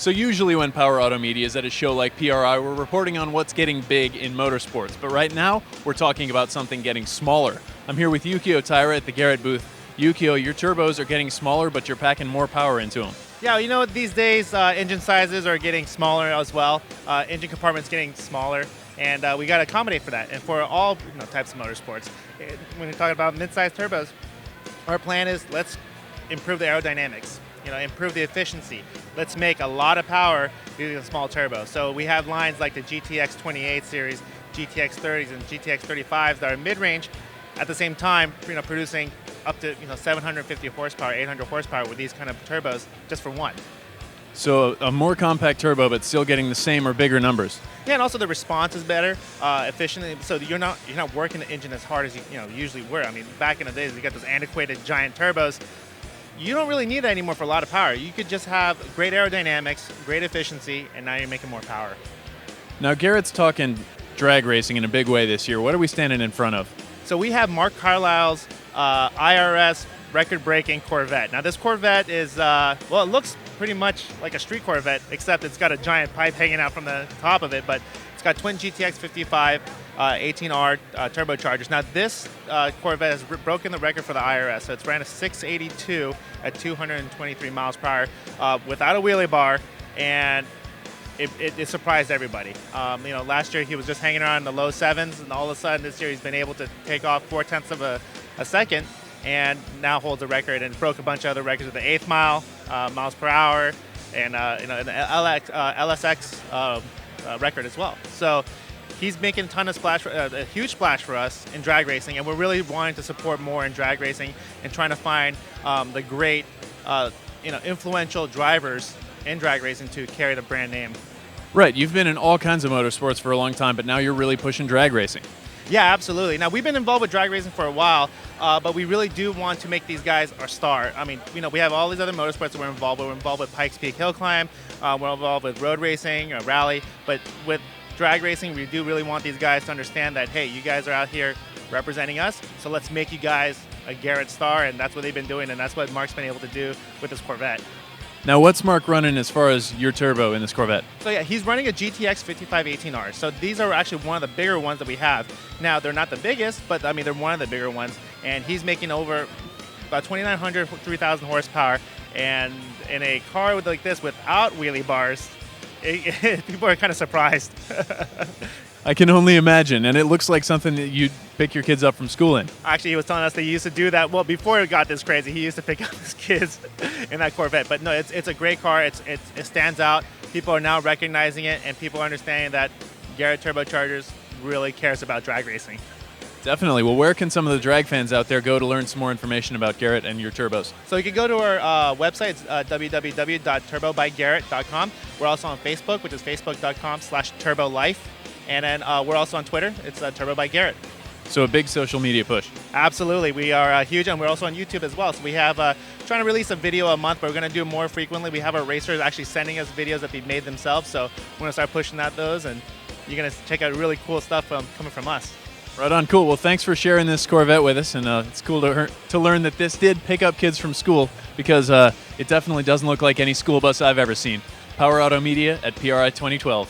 So usually when Power Automedia is at a show like PRI, we're reporting on what's getting big in motorsports. But right now, we're talking about something getting smaller. I'm here with Yukio Taira at the Garrett booth. Yukio, your turbos are getting smaller, but you're packing more power into them. Yeah, you know, these days engine sizes are getting smaller as well. Engine compartments getting smaller, and we got to accommodate for that. And for all types of motorsports, when we're talking about mid-sized turbos, our plan is let's improve the aerodynamics. Improve the efficiency. Let's make a lot of power using a small turbo. So we have lines like the GTX 28 series, GTX 30s, and GTX 35s that are mid-range, at the same time, producing up to 750 horsepower, 800 horsepower with these kind of turbos just for one. So a more compact turbo, but still getting the same or bigger numbers. Yeah, and also the response is better, efficiently. So you're not working the engine as hard as you usually were. I mean, back in the days, we got those antiquated giant turbos. You don't really need that anymore for a lot of power. You could just have great aerodynamics, great efficiency, and now you're making more power. Now Garrett's talking drag racing in a big way this year. What are we standing in front of? So we have Mark Carlyles' IRS record-breaking Corvette. Now this Corvette is, it looks pretty much like a street Corvette, except it's got a giant pipe hanging out from the top of it, but it's got twin GTX 55 18R turbochargers. Now this Corvette has broken the record for the IRS, so it's ran a 682 at 223 miles per hour without a wheelie bar, and it surprised everybody. Last year he was just hanging around in the low sevens, and all of a sudden this year he's been able to take off 0.4 of a second, and now holds a record and broke a bunch of other records with the 8th mile, miles per hour, and an LSX record as well. So he's making a huge splash for us in drag racing, and we're really wanting to support more in drag racing and trying to find the great, influential drivers in drag racing to carry the brand name. Right, you've been in all kinds of motorsports for a long time, but now you're really pushing drag racing. Yeah, absolutely. Now, we've been involved with drag racing for a while, but we really do want to make these guys our star. I mean, we have all these other motorsports that we're involved with. We're involved with Pikes Peak Hill Climb. We're involved with road racing, rally. But with drag racing, we do really want these guys to understand that, hey, you guys are out here representing us, so let's make you guys a Garrett star, and that's what they've been doing, and that's what Mark's been able to do with this Corvette. Now, what's Mark running as far as your turbo in this Corvette? So yeah, he's running a GTX 55 18R. So these are actually one of the bigger ones that we have. Now, they're not the biggest, but I mean, they're one of the bigger ones. And he's making over about 2,900, 3,000 horsepower. And in a car like this without wheelie bars, people are kind of surprised. I can only imagine, and it looks like something that you'd pick your kids up from school in. Actually, he was telling us they used to do that. Well, before it got this crazy, he used to pick up his kids in that Corvette. But no, it's a great car. It stands out. People are now recognizing it, and people are understanding that Garrett Turbochargers really cares about drag racing. Definitely. Well, where can some of the drag fans out there go to learn some more information about Garrett and your turbos? So you can go to our website. It's www.turbobygarrett.com. We're also on Facebook, which is facebook.com/turbolife. And then we're also on Twitter. It's Turbo by Garrett. So a big social media push. Absolutely. We are huge, and we're also on YouTube as well. So we have trying to release a video a month, but we're going to do more frequently. We have our racers actually sending us videos that they've made themselves. So we're going to start pushing out those, and you're going to check out really cool stuff coming from us. Right on. Cool. Well, thanks for sharing this Corvette with us, and it's cool to learn that this did pick up kids from school, because it definitely doesn't look like any school bus I've ever seen. Power Automedia at PRI 2012.